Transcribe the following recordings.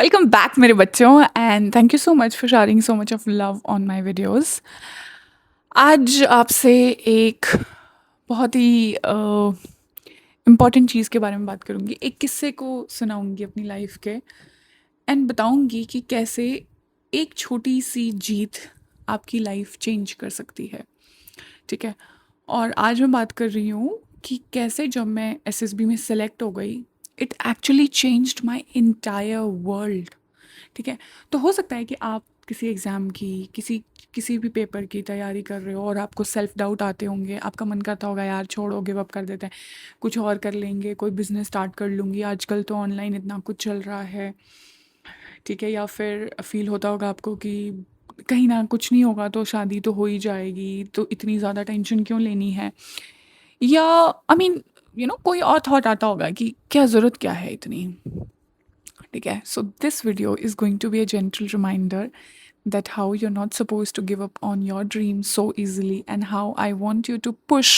Welcome back मेरे बच्चों and thank you so much for sharing so much of love on my videos. आज आपसे एक बहुत ही इम्पॉर्टेंट चीज़ के बारे में बात करूँगी। एक किस्से को सुनाऊँगी अपनी लाइफ के एंड बताऊँगी कि कैसे एक छोटी सी जीत आपकी लाइफ चेंज कर सकती है। ठीक है। और आज मैं बात कर रही हूँ कि कैसे जब मैं एसएसबी में सेलेक्ट हो गई, it actually changed my entire world. ठीक है। तो हो सकता है कि आप किसी एग्ज़ाम की किसी किसी भी पेपर की तैयारी कर रहे हो और आपको सेल्फ डाउट आते होंगे, आपका मन करता होगा यार छोड़ो, गिव अप कर देते हैं, कुछ और कर लेंगे, कोई बिजनेस स्टार्ट कर लूँगी, आजकल तो ऑनलाइन इतना कुछ चल रहा है। ठीक है। या फिर फील होता होगा आपको कि कहीं ना कुछ नहीं होगा तो शादी तो हो ही जाएगी, तो इतनी ज़्यादा टेंशन क्यों लेनी है। या आई मीन कोई और थॉट आता होगा कि क्या ज़रूरत क्या है इतनी। ठीक है। So this video is going to be a gentle reminder that how you're not supposed to give up on your dreams so easily, and how I want you to push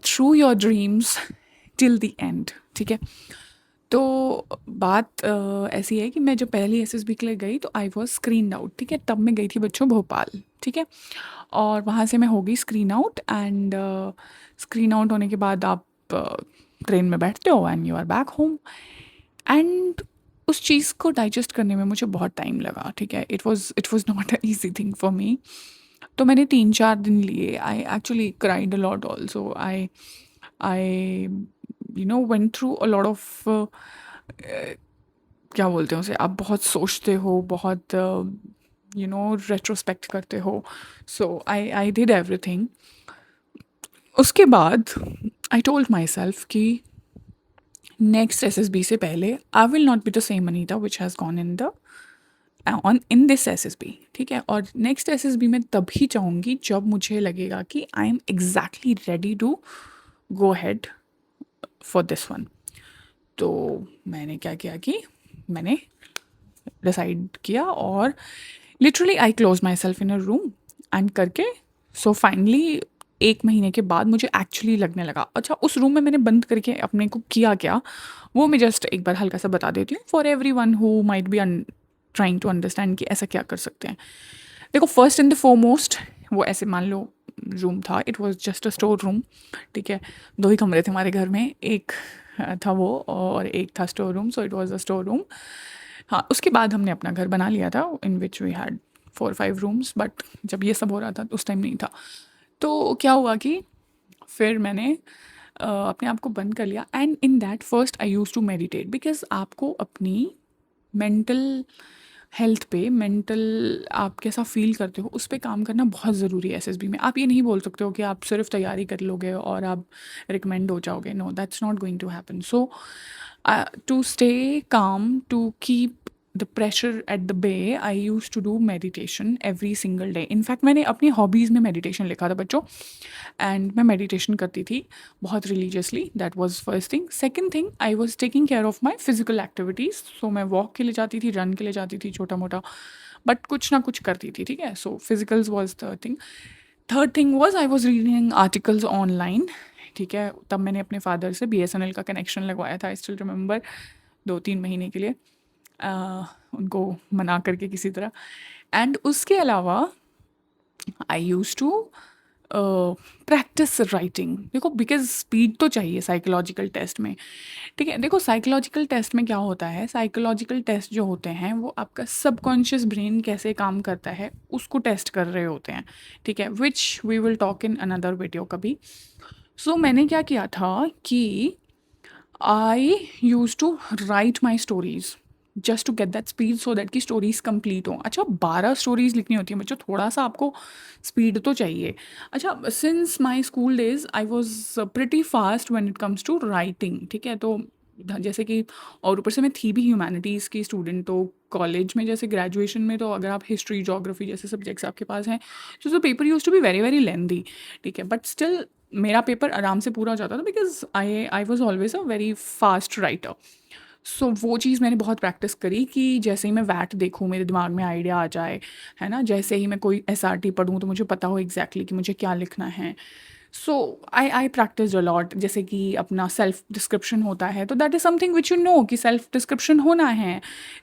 through your dreams till the end. ठीक है। तो बात ऐसी है कि मैं जब पहली एसएसबी के लिए गई तो आई वॉज स्क्रीन आउट। ठीक है। तब मैं गई थी बच्चों भोपाल। ठीक है। और वहाँ से मैं हो गई screen out and screen out होने के बाद आप ट्रेन में बैठते हो and you are back home. And उस चीज़ को डाइजेस्ट करने में मुझे बहुत टाइम लगा। ठीक है। It was not a easy thing for me. तो मैंने 3-4 दिन लिए। I actually cried a lot also. I went through a lot of क्या बोलते हैं उसे, आप बहुत सोचते हो, बहुत रेट्रोस्पेक्ट करते हो। सो आई डिड एवरीथिंग। उसके बाद आई टोल्ड माई सेल्फ कि नेक्स्ट एसएसबी से पहले आई will not be the same Anita which has gone in this SSB. ठीक है। और नेक्स्ट एसएसबी में तभी चाहूँगी जब मुझे लगेगा कि I am exactly ready to go head for this one. तो मैंने क्या किया कि मैंने डिसाइड किया और literally I close myself in a room and करके सो फाइनली 1 महीने के बाद मुझे एक्चुअली लगने लगा। अच्छा, उस रूम में मैंने बंद करके अपने को किया क्या, वो मैं जस्ट एक बार हल्का सा बता देती हूँ for everyone who might be trying to understand कि ऐसा क्या कर सकते हैं। देखो, फर्स्ट एंड द फोरमोस्ट, वो ऐसे मान लो रूम था, it was just a store room. ठीक है। 2 ही कमरे थे हमारे घर में, एक था वो और एक था store room, so it was a store room. हाँ, उसके बाद हमने अपना घर बना लिया था in which we had 4-5 rooms, but जब ये सब हो रहा था तो उस टाइम नहीं था। तो क्या हुआ कि फिर मैंने अपने आप को बंद कर लिया and in that first I use to meditate, because आपको अपनी मेंटल हेल्थ पे, मेंटल आप कैसा फ़ील करते हो उस पे काम करना बहुत ज़रूरी है एसएसबी में। आप ये नहीं बोल सकते हो कि आप सिर्फ तैयारी कर लोगे और आप रिकमेंड हो जाओगे। No, that's not going to happen. So to stay calm, to keep the pressure at the bay, I use to do meditation every single day. In fact मैंने अपनी हॉबीज़ में मेडिटेशन लिखा था बच्चों, एंड मैं मेडिटेशन करती थी बहुत religiously. That was first thing. Second thing, I was taking care of my physical activities. So मैं वॉक के लिए जाती थी, रन के लिए जाती थी, छोटा मोटा, बट कुछ ना कुछ करती थी। ठीक है। So physicals was third thing. Third thing was I was reading articles online. ठीक है। तब मैंने अपने फादर से बीएसएनएल का कनेक्शन लगवाया था, आई स्टिल रिमेंबर, 2-3 महीने के लिए, उनको मना करके किसी तरह। एंड उसके अलावा आई यूज़ टू प्रैक्टिस राइटिंग। देखो, बिकॉज स्पीड तो चाहिए साइकोलॉजिकल टेस्ट में। ठीक है। देखो, साइकोलॉजिकल टेस्ट में क्या होता है, साइकोलॉजिकल टेस्ट जो होते हैं वो आपका सबकॉन्शियस ब्रेन कैसे काम करता है उसको टेस्ट कर रहे होते हैं। ठीक है। Which we will talk in another video कभी। सो मैंने क्या किया था कि I use to write my stories just to get that speed, so that की स्टोरीज कंप्लीट हो। अच्छा, 12 स्टोरीज लिखनी होती है बच्चों, थोड़ा सा आपको स्पीड तो चाहिए। अच्छा, since my school days I was pretty fast when it comes to writing. ठीक है। तो जैसे कि, और ऊपर से मैं थी भी ह्यूमैनिटीज़ की स्टूडेंट, तो कॉलेज में जैसे ग्रेजुएशन में तो अगर आप हिस्ट्री जोग्राफी जैसे सब्जेक्ट्स आपके पास हैं, तो paper use to be very very lengthy. ठीक है। बट स्टिल मेरा पेपर आराम से पूरा हो जाता था, because I was always a very fast writer. So वो चीज़ मैंने बहुत प्रैक्टिस करी कि जैसे ही मैं वैट देखूँ मेरे दिमाग में आइडिया आ जाए, है ना, जैसे ही मैं कोई एसआरटी पढ़ूँ तो मुझे पता हो एग्जैक्टली कि मुझे क्या लिखना है। So I practice a lot, जैसे कि अपना सेल्फ डिस्क्रिप्शन होता है तो that is something which you know कि सेल्फ डिस्क्रिप्शन होना है,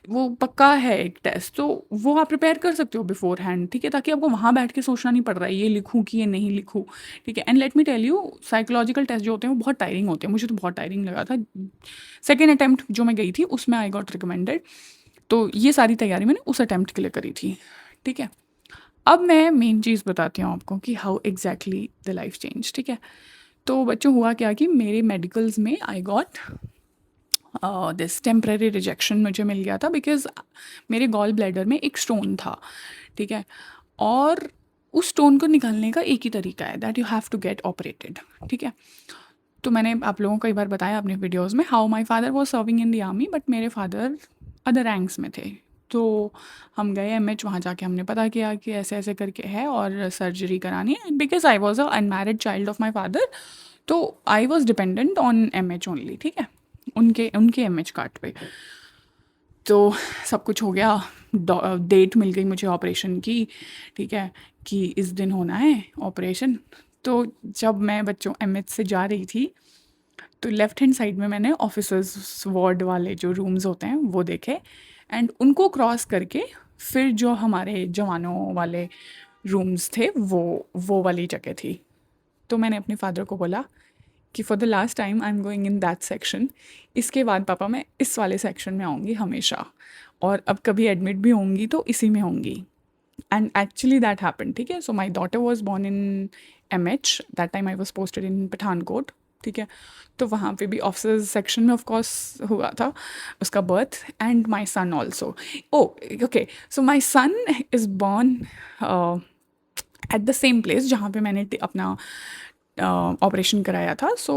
वो पक्का है एक टेस्ट, तो वो आप प्रिपेयर कर सकते हो बिफोर हैंड, ठीक है, ताकि आपको वहाँ बैठ के सोचना नहीं पड़ रहा है ये लिखूँ कि ये नहीं लिखूँ, ठीक है। And let me tell you, psychological test जो होते हैं वो बहुत टायरिंग होते हैं, मुझे तो बहुत टायरिंग लगा था। सेकेंड अटैम्प्ट जो मैं गई थी उसमें आई गॉट रिकमेंडेड, तो ये सारी तैयारी मैंने उस अटैम्प्ट के लिए करी थी, ठीक है। अब मैं मेन चीज़ बताती हूँ आपको कि how exactly the life change, ठीक है। तो बच्चों हुआ क्या कि मेरे मेडिकल्स में I got this temporary rejection मुझे मिल गया था, बिकॉज मेरे गॉल ब्लैडर में एक स्टोन था, ठीक है। और उस स्टोन को निकालने का एक ही तरीका है, that you have to get operated, ठीक है। तो मैंने आप लोगों को कई बार बताया अपने वीडियोज़ में how my father was serving in the army, but मेरे फादर अदर रैंक्स में थे। तो हम गए एमएच, वहाँ जाके हमने पता किया कि ऐसे ऐसे करके है और सर्जरी करानी है, because I was a unmarried child of my father, तो I was dependent on MH only, ठीक है, उनके उनके एमएच कार्ड पे। तो सब कुछ हो गया, डेट मिल गई मुझे ऑपरेशन की, ठीक है, कि इस दिन होना है ऑपरेशन। तो जब मैं बच्चों एमएच से जा रही थी तो लेफ्ट हैंड साइड में मैंने ऑफिसर्स वार्ड वाले जो रूम्स होते हैं वो देखे, एंड उनको क्रॉस करके फिर जो हमारे जवानों वाले रूम्स थे वो वाली जगह थी। तो मैंने अपने फादर को बोला कि for the last time I am going in that section, इसके बाद पापा मैं इस वाले सेक्शन में आऊँगी हमेशा, और अब कभी एडमिट भी होंगी तो इसी में होंगी। एंड एक्चुअली दैट हैपन, ठीक है। So my daughter was born in MH, that time I was posted in Pathankot, ठीक है। तो वहाँ पे भी ऑफिसर्स सेक्शन में ऑफ कोर्स हुआ था उसका birth, and my son also. Oh okay, so my son is born at the same place जहाँ पे मैंने अपना ऑपरेशन कराया था। So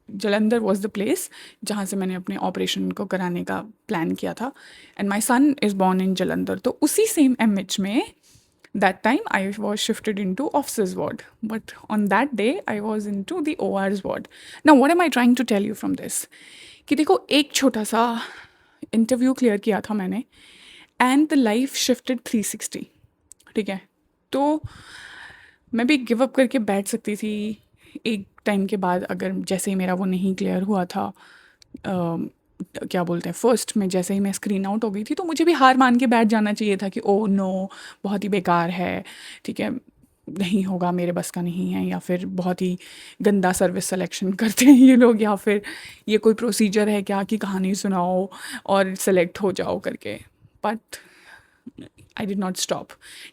Jalandhar was the place जहाँ से मैंने अपने ऑपरेशन को कराने का प्लान किया था, and my son is born in Jalandhar. तो उसी सेम एमएच में that time I was shifted into officers ward, but on that day I was into the OR's ward. Now what am I trying to tell you from this, कि देखो एक छोटा सा interview clear किया था मैंने, and the life shifted 360, ठीक है। तो मैं भी गिव अप करके बैठ सकती थी एक टाइम के बाद, अगर जैसे ही मेरा वो नहीं क्लियर हुआ था, क्या बोलते हैं, फर्स्ट में जैसे ही मैं स्क्रीन आउट हो गई थी तो मुझे भी हार मान के बैठ जाना चाहिए था कि ओ नो बहुत ही बेकार है, ठीक है, नहीं होगा, मेरे बस का नहीं है, या फिर बहुत ही गंदा सर्विस सिलेक्शन करते हैं ये लोग, या फिर ये कोई प्रोसीजर है क्या कि कहानी सुनाओ और सेलेक्ट हो जाओ करके। But I did not stop,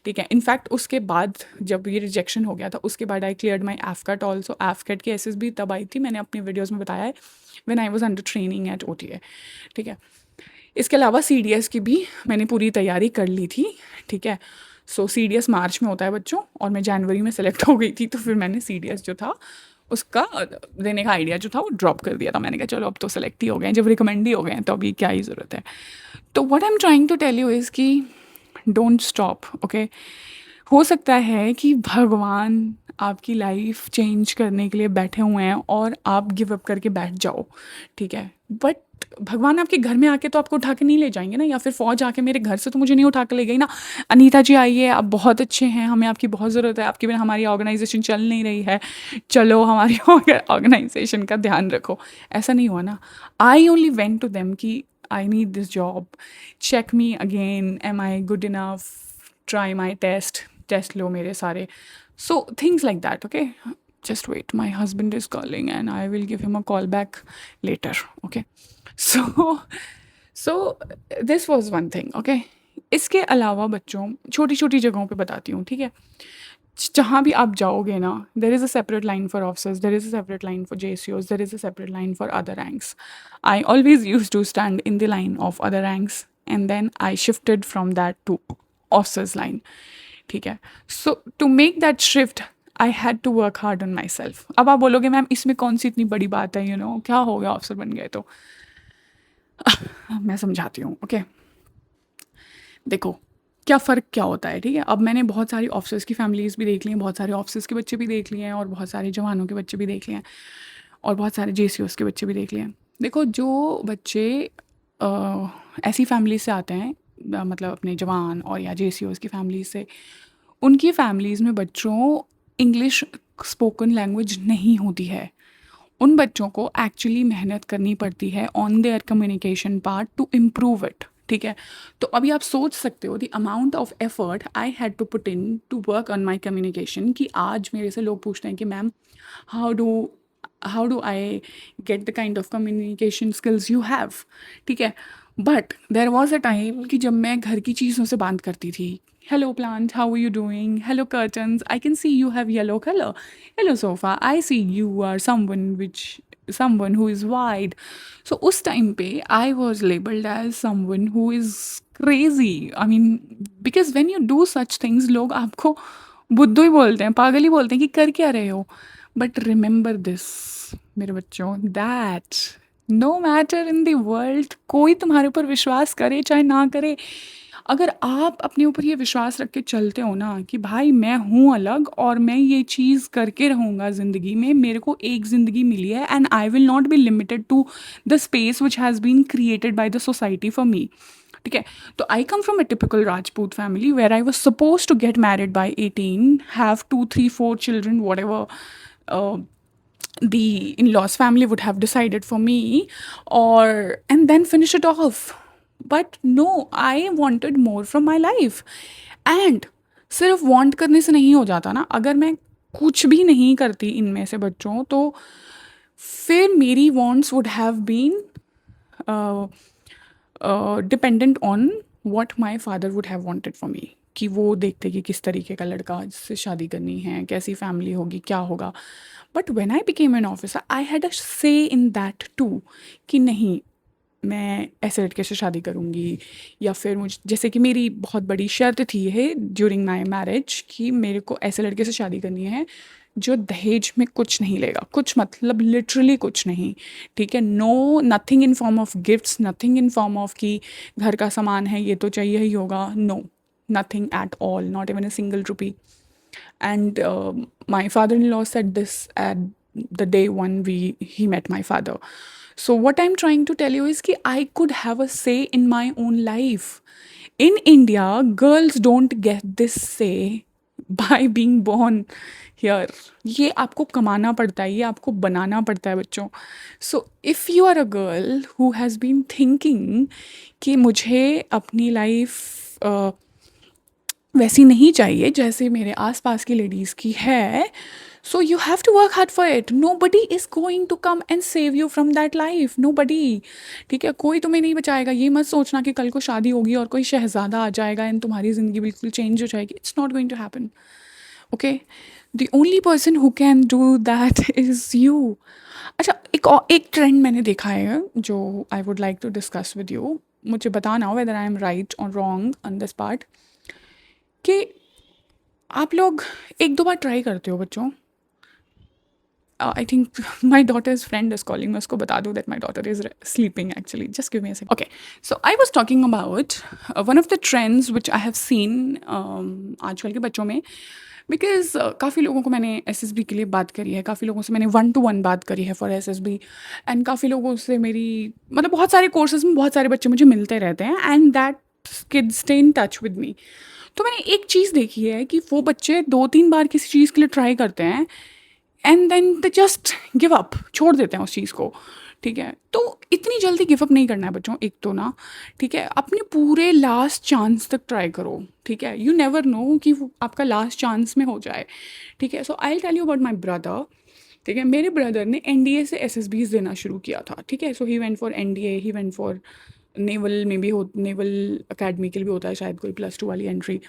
ठीक है। इनफैक्ट उसके बाद जब ये रिजेक्शन हो गया था उसके बाद आई क्लियर्ड माई एफकट ऑल्सो। एफकट की एसएस भी तब आई थी, मैंने अपने वीडियोज़ में बताया है, when I was under training at OTA, ठीक है। इसके अलावा सीडीएस की भी मैंने पूरी तैयारी कर ली थी, ठीक है। सो सीडीएस मार्च में होता है बच्चों, और मैं जनवरी में सेलेक्ट हो गई थी, तो फिर मैंने सीडीएस जो था उसका देने का आइडिया जो था वो ड्रॉप कर दिया था। मैंने कहा चलो अब तो सेलेक्ट ही हो गए, जब रिकमेंड ही हो गए हैं तो अभी क्या ही ज़रूरत है। तो what I am trying to tell you is कि डोंट स्टॉप, ओके। हो सकता है कि भगवान आपकी लाइफ चेंज करने के लिए बैठे हुए हैं और आप गिव अप करके बैठ जाओ, ठीक है। बट भगवान आपके घर में आके तो आपको उठा के नहीं ले जाएंगे ना, या फिर फौज आके मेरे घर से तो मुझे नहीं उठा के ले गई ना, अनीता जी आइए आप बहुत अच्छे हैं, हमें आपकी बहुत ज़रूरत है, आपके बिना हमारी ऑर्गेनाइजेशन चल नहीं रही है, चलो हमारी ऑर्गेनाइजेशन का ध्यान रखो। ऐसा नहीं हुआ ना। I only went to them कि I need this job, check me again, am I good enough, try my test लो मेरे सारे, so things like that, okay. Just wait, my husband is calling and I will give him a call back later, okay. So so this was one thing, okay। इसके अलावा बच्चों छोटी छोटी जगहों पे बताती हूँ, ठीक है। जहाँ भी आप जाओगे ना, there is a separate line for officers, there is a separate line for JCOs, there is a separate line for other ranks. I always use to stand in the line of other ranks, and then I shifted from that to officers line, ठीक है। So to make that shift I had to work hard on myself. अब आप बोलोगे ma'am इसमें कौन सी इतनी बड़ी बात है, क्या हो गया ऑफिसर बन गए तो। मैं समझाती हूँ, ओके। देखो क्या फ़र्क क्या होता है, ठीक है। अब मैंने बहुत सारी ऑफिसर्स की फैमिलीज़ भी देख ली हैं, बहुत सारे ऑफिसर्स के बच्चे भी देख लिए हैं, और बहुत सारे जवानों के बच्चे भी देख लिए हैं, और बहुत सारे JCOs के बच्चे भी देख लिए हैं। देखो जो बच्चे ऐसी फैमिली से आते हैं, मतलब अपने जवान और या JCOs की फैमिली से, उनकी फैमिलीज़ में बच्चों इंग्लिश स्पोकन लैंग्वेज नहीं होती है। उन बच्चों को एक्चुअली मेहनत करनी पड़ती है on their communication part to improve it. ठीक है, तो अभी आप सोच सकते हो the amount of effort I had to put in to work on my communication, कि आज मेरे से लोग पूछते हैं कि ma'am how do I get the kind of communication skills you have. ठीक है, but there was a time कि जब मैं घर की चीज़ों से बात करती थी, hello plant how are you doing, hello curtains I can see you have yellow colour, hello sofa I see you are someone who is wide. So उस टाइम पे I was labeled as someone who is crazy. I mean, because when you do such things लोग आपको बुद्धू ही बोलते हैं, पागल ही बोलते हैं कि कर क्या रहे हो। बट रिमेंबर दिस मेरे बच्चों, that no matter in the world, कोई तुम्हारे ऊपर विश्वास करे चाहे ना करे, अगर आप अपने ऊपर ये विश्वास रख के चलते हो ना कि भाई मैं हूँ अलग और मैं ये चीज़ करके रहूँगा ज़िंदगी में, मेरे को एक ज़िंदगी मिली है and I will not be limited to the space which has been created by the society for me. ठीक है, तो I come from a typical Rajput family where I was suppose to get married by 18, have 2 3 4 children whatever the in-laws family would have decided for me, or and then finish it off. But no, I wanted more from my life. And सिर्फ want करने से नहीं हो जाता ना, अगर मैं कुछ भी नहीं करती इनमें से बच्चों, तो फिर मेरी wants would have been dependent on what my father would have wanted for me, कि वो देखते कि किस तरीके का लड़का जिससे शादी करनी है, कैसी फैमिली होगी, क्या होगा। But when I became an officer I had a से इन दैट टू, कि नहीं मैं ऐसे लड़के से शादी करूँगी, या फिर मुझ जैसे कि मेरी बहुत बड़ी शर्त थी है ड्यूरिंग माई मैरिज कि मेरे को ऐसे लड़के से शादी करनी है जो दहेज में कुछ नहीं लेगा, कुछ मतलब लिटरली कुछ नहीं। ठीक है, no nothing in form of gifts, nothing in form of कि घर का सामान है ये तो चाहिए ही होगा, no nothing at all, not even a single rupee. And my father-in-law said this at the day one he met my father. So what I'm trying to tell you is कि I could have a say in my own life. In India, girls don't get this say by being born here. ये आपको कमाना पड़ता है, ये आपको बनाना पड़ता है बच्चों। So if you are a girl who has been thinking कि मुझे अपनी लाइफ वैसी नहीं चाहिए जैसे मेरे आसपास की लेडीज़ की है, so you have to work hard for it. Nobody is going to come and save you from that life, nobody. ठीक है, कोई तुम्हें नहीं बचाएगा। ये मत सोचना कि कल को शादी होगी और कोई शहजादा आ जाएगा एंड तुम्हारी ज़िंदगी बिल्कुल चेंज हो जाएगी। It's not going to happen. Okay, the only person who can do that is you. अच्छा, एक ट्रेंड मैंने देखा है जो I would like to discuss with you. मुझे बताना वेदर आई एम राइट और रॉन्ग ऑन दिस पार्ट, कि आप लोग एक दो बार ट्राई करते हो बच्चों। I think my daughter's friend is calling, मैं उसको बता दूँ that my daughter is sleeping actually, just give me a second. Okay, so I was talking about one of the trends which I have seen आजकल के बच्चों में, because काफ़ी लोगों को मैंने SSB के लिए बात करी है, काफ़ी लोगों से मैंने 1-to-1 बात करी है फॉर SSB, एंड काफ़ी लोगों से मेरी मतलब बहुत सारे कोर्सेज में बहुत सारे बच्चे मुझे मिलते रहते हैं and that kids stay in touch with me. तो मैंने एक चीज़ देखी है कि वो बच्चे 2-3 बार किसी चीज़ के लिए ट्राई करते हैं and then they just give up, छोड़ देते हैं उस चीज़ को। ठीक है, तो इतनी जल्दी गिव अप नहीं करना है बच्चों, एक तो ना। ठीक है, अपने पूरे लास्ट चांस तक ट्राई करो। ठीक है, यू नेवर नो कि वो आपका लास्ट चांस में हो जाए। ठीक है, so I will tell you about my brother. ठीक है, मेरे ब्रदर ने NDA से SSBs देना शुरू किया था। ठीक है, so he went for NDA, he went for naval में भी हो, नेवल अकेडमी के लिए भी होता है शायद कोई +2 वाली entry.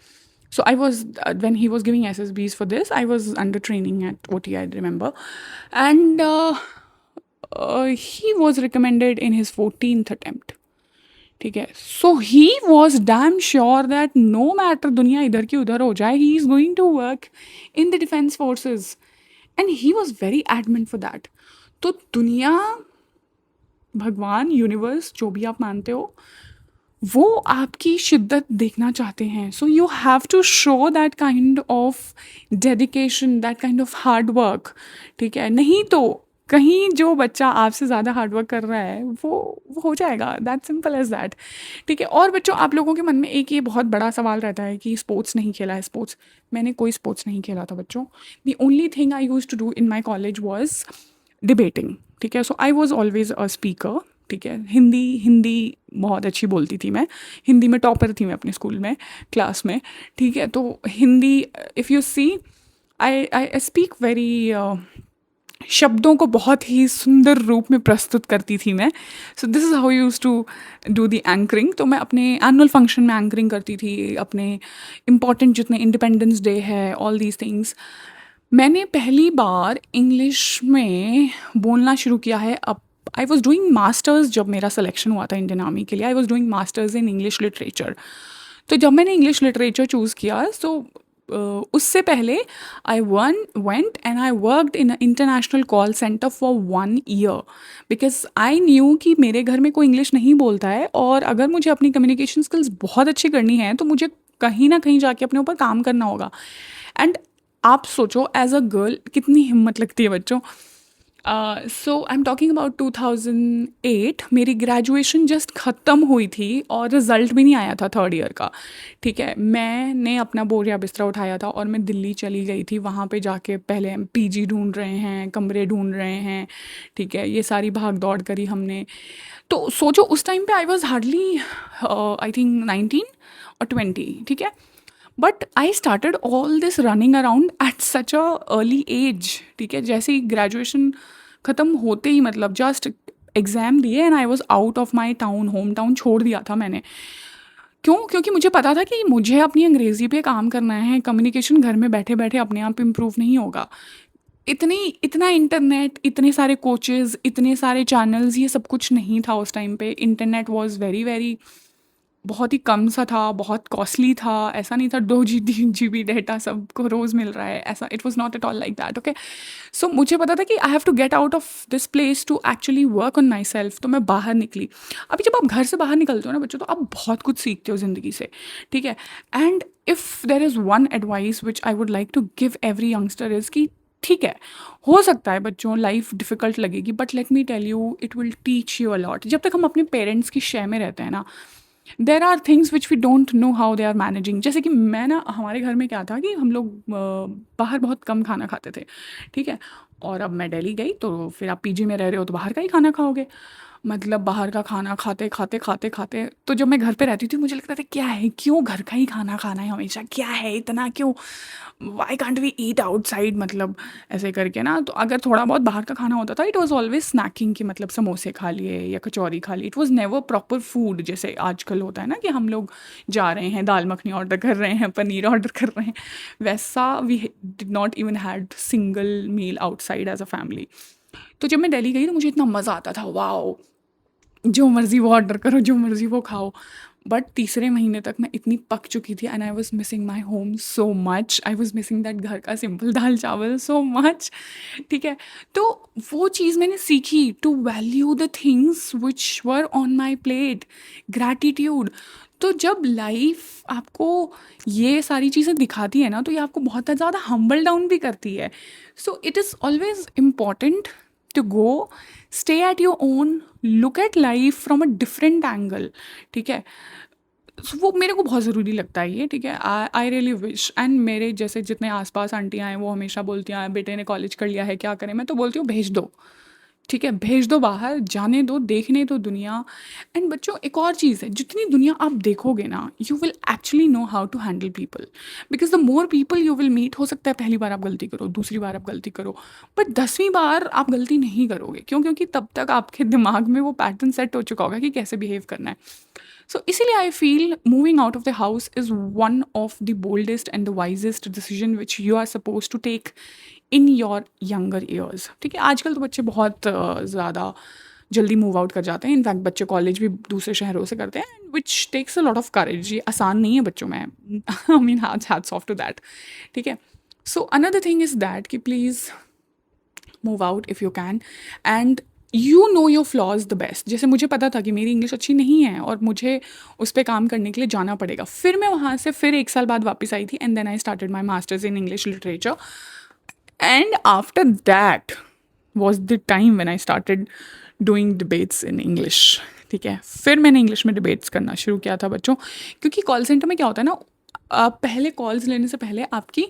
So I was when he was giving SSBs for this, I was under training at OT, I remember, and he was recommended in his 14th attempt. ठीक है, so he was damn sure that no matter दुनिया इधर की उधर हो जाए, he is going to work in the defense forces, and he was very adamant for that. तो दुनिया, भगवान, यूनिवर्स, जो भी आप मानते हो, वो आपकी शिद्दत देखना चाहते हैं। So you have to show that kind of dedication, that kind of hard work. ठीक है, नहीं तो कहीं जो बच्चा आपसे ज़्यादा हार्ड वर्क कर रहा है वो हो जाएगा, दैट सिंपल एज़ दैट, ठीक है। और बच्चों, आप लोगों के मन में एक ये बहुत बड़ा सवाल रहता है कि स्पोर्ट्स नहीं खेला है, स्पोर्ट्स। मैंने कोई स्पोर्ट्स नहीं खेला था बच्चों। The only thing I used to do in my college was debating, ठीक है। So I was always a speaker, ठीक है। हिंदी हिंदी बहुत अच्छी बोलती थी मैं, हिंदी में टॉपर थी मैं अपने स्कूल में, क्लास में, ठीक है। तो Hindi, if you see, I speak very, शब्दों को बहुत ही सुंदर रूप में प्रस्तुत करती थी मैं। So this is how use to do the anchoring. तो मैं अपने एनुअल फंक्शन में एंकरिंग करती थी, अपने इम्पॉर्टेंट जितने इंडिपेंडेंस डे है, ऑल दीज थिंग्स। मैंने पहली बार इंग्लिश में बोलना शुरू किया है अब। आई वॉज डूइंग मास्टर्स, जब मेरा सिलेक्शन हुआ था इंडियन आर्मी के लिए, I was doing masters in English literature. तो जब मैंने इंग्लिश लिटरेचर चूज़ किया, सो उससे पहले I went and I worked in international call centre for 1 year, because I knew कि मेरे घर में कोई इंग्लिश नहीं बोलता है, और अगर मुझे अपनी कम्युनिकेशन स्किल्स बहुत अच्छी करनी है तो मुझे कहीं ना कहीं जाके अपने ऊपर काम करना होगा। एंड आप सोचो, एज अ गर्ल कितनी हिम्मत लगती है बच्चों। सो आई एम टॉकिंग अबाउट 2008, मेरी ग्रेजुएशन जस्ट ख़त्म हुई थी और रिज़ल्ट भी नहीं आया था 3rd ईयर का, ठीक है। मैंने अपना बोरिया बिस्तरा उठाया था और मैं दिल्ली चली गई थी। वहाँ पे जाके पहले हम पीजी ढूंढ रहे हैं, कमरे ढूंढ रहे हैं, ठीक है। ये सारी भाग दौड़ करी हमने। तो सोचो, उस टाइम पे I was hardly I think 19 और 20, ठीक है। But I started all this running around at such a early age, ठीक है। जैसे ही ग्रेजुएशन ख़त्म होते ही, मतलब जस्ट एग्ज़ाम दिए and I was out of my town, home town छोड़ दिया था मैंने। क्यों? क्योंकि मुझे पता था कि मुझे अपनी अंग्रेज़ी पे काम करना है। कम्युनिकेशन घर में बैठे बैठे अपने आप इम्प्रूव नहीं होगा। इतना इंटरनेट, इतने सारे कोचेज़, इतने सारे चैनल्स, ये सब कुछ नहीं था उस टाइम पे। इंटरनेट वॉज़ वेरी वेरी, बहुत ही कम सा था, बहुत कॉस्टली था। ऐसा नहीं था 2 GB डेटा सबको रोज़ मिल रहा है, ऐसा it was not at all like that, okay. So मुझे पता था कि I have to get out of this place to actually work on myself. तो मैं बाहर निकली। अभी जब आप घर से बाहर निकलते हो ना बच्चों, तो आप बहुत कुछ सीखते हो ज़िंदगी से, ठीक है। And if there is one advice which I would like to give every youngster is कि ठीक है, हो सकता है बच्चों लाइफ डिफ़िकल्ट लगेगी, but let me tell you, it will teach you a lot. जब तक हम अपने पेरेंट्स की शय में रहते हैं ना, there are things which we don't know how they are managing. जैसे कि मैं ना, हमारे घर में क्या था कि हम लोग बाहर बहुत कम खाना खाते थे, ठीक है। और अब मैं दिल्ली गई, तो फिर आप पीजी में रह रहे हो तो बाहर का ही खाना खाओगे। मतलब बाहर का खाना खाते खाते खाते खाते, तो जब मैं घर पे रहती थी मुझे लगता था क्या है, क्यों घर का ही खाना खाना है हमेशा, क्या है इतना, क्यों, why can't we eat outside, मतलब ऐसे करके ना। तो अगर थोड़ा बहुत बाहर का खाना होता था, इट वॉज ऑलवेज स्नैकिंग, कि मतलब समोसे खा लिए या कचौरी खा ली। It was never proper food, जैसे आजकल होता है ना कि हम लोग जा रहे हैं, दाल मखनी ऑर्डर कर रहे हैं, पनीर ऑर्डर कर रहे हैं, वैसा we did not even had single meal outside as a family. तो जब मैं दिल्ली गई तो मुझे इतना मज़ा आता था, वाओ, जो मर्ज़ी वो ऑर्डर करो, जो मर्ज़ी वो खाओ। बट तीसरे महीने तक मैं इतनी पक चुकी थी and I was missing my home so much. I was missing that घर का सिंपल दाल चावल सो मच, ठीक है। तो वो चीज़ मैंने सीखी, to value the things which were on my plate, gratitude. तो जब लाइफ आपको ये सारी चीज़ें दिखाती है ना, तो ये आपको बहुत ज़्यादा हम्बल डाउन भी करती है। So it is always important to go, stay at your own, look at life from a different angle, ठीक है। So, वो मेरे को बहुत ज़रूरी लगता है ये, ठीक है। आई रियली विश, एंड मेरे जैसे जितने आसपास आंटियाँ हैं वो हमेशा बोलती हैं बेटे ने कॉलेज कर लिया है, क्या करें। मैं तो बोलती हूँ भेज दो, ठीक है, भेज दो बाहर, जाने दो, देखने दो दुनिया। एंड बच्चों, एक और चीज़ है, जितनी दुनिया आप देखोगे ना, you will actually know how to handle people, because the more people you will meet, हो सकता है पहली बार आप गलती करो, दूसरी बार आप गलती करो, बट 10वीं बार आप गलती नहीं करोगे। क्यों? क्योंकि तब तक आपके दिमाग में वो पैटर्न सेट हो चुका होगा कि कैसे बिहेव करना है। सो इसीलिए I feel moving out of the house is one of the boldest and the wisest decision which you are suppose to take in your younger years, ठीक है। आजकल तो बच्चे बहुत ज़्यादा जल्दी मूव आउट कर जाते हैं। इनफैक्ट बच्चे कॉलेज भी दूसरे शहरों से करते हैं, which takes a lot of courage. ये आसान नहीं है बच्चों में, I mean hats off to that, ठीक है। So another thing is that कि please move out if you can, and you know your flaws the best. जैसे मुझे पता था कि मेरी इंग्लिश अच्छी नहीं है और मुझे उस पर काम करने के लिए जाना पड़ेगा। फिर मैं वहाँ से फिर 1 साल बाद वापस आई थी, and then I started my masters in English literature. And after that was the time when I started doing debates in English. ठीक है, फिर मैंने इंग्लिश में डिबेट्स करना शुरू किया था बच्चों, क्योंकि कॉल सेंटर में क्या होता है ना, आप पहले कॉल्स लेने से पहले आपकी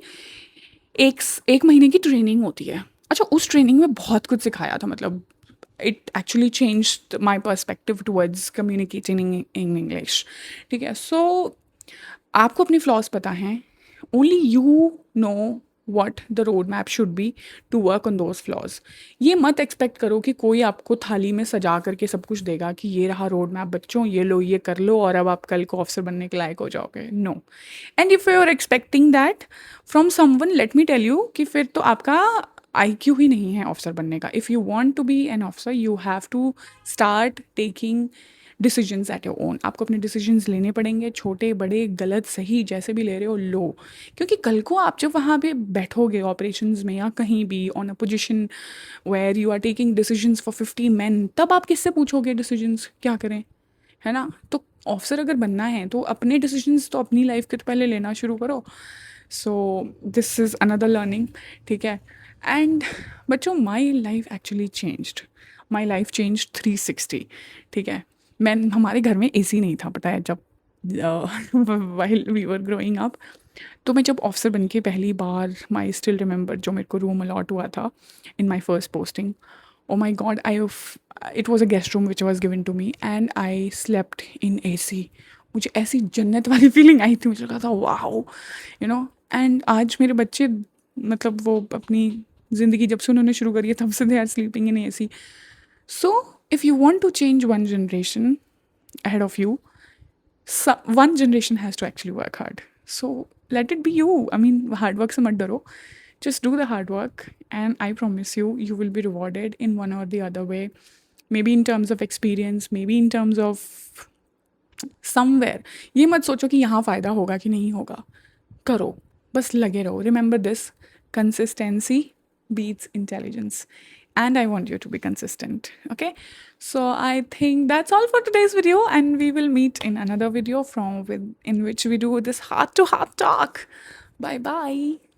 एक महीने की ट्रेनिंग होती है। अच्छा, उस ट्रेनिंग में बहुत कुछ सिखाया था, मतलब it actually changed my perspective towards communicating in English. ठीक है, सो आपको अपनी फ्लॉज पता हैं, only you know what the road map should be to work on those flaws. ये मत एक्सपेक्ट करो कि कोई आपको थाली में सजा करके सब कुछ देगा कि ये रहा रोड मैप बच्चों, ये लो, ये कर लो और अब आप कल को ऑफिसर बनने के लायक हो जाओगे। No. And if you are expecting that from someone, let me tell you कि फिर तो आपका IQ ही नहीं है ऑफिसर बनने का। If you want to be an officer, you have to start taking decisions at your own. आपको अपने डिसीजंस लेने पड़ेंगे, छोटे बड़े गलत सही जैसे भी ले रहे हो लो, क्योंकि कल को आप जब वहाँ पे बैठोगे ऑपरेशंस में या कहीं भी on a position where you are taking decisions for 50 men, तब आप किससे पूछोगे डिसीजंस क्या करें, है ना? तो ऑफिसर अगर बनना है तो अपने डिसीजंस तो अपनी लाइफ के तो पहले लेना शुरू करो। सो दिस इज़ अनदर लर्निंग। ठीक है, एंड बच्चों my life actually changed, my life change 360। ठीक है, मैं हमारे घर में AC नहीं था, पता है, जब while we were growing up. तो मैं जब ऑफिसर बन के पहली बार, माई स्टिल रिमेंबर, जो मेरे को रूम अलॉट हुआ था in my first posting, oh my God, it was a guest room which was given to me and I slept in AC। मुझे ऐसी जन्नत वाली फीलिंग आई थी, मुझे लगा था वाओ, यू नो। एंड आज मेरे बच्चे, मतलब वो अपनी ज़िंदगी जब से उन्होंने शुरू करी है तब से they are sleeping in AC। So, if you want to change one generation ahead of you, one generation has to actually work hard. So, let it be you. I mean, hard work se mat daro. Just do the hard work, and I promise you, you will be rewarded in one or the other way. Maybe in terms of experience, maybe in terms of somewhere. ये मत सोचो कि यहाँ फ़ायदा होगा कि नहीं होगा, करो, बस लगे रहो। Remember this: consistency beats intelligence, and I want you to be consistent. Okay, so I think that's all for today's video, and we will meet in another video in which we do this heart to heart talk. Bye bye.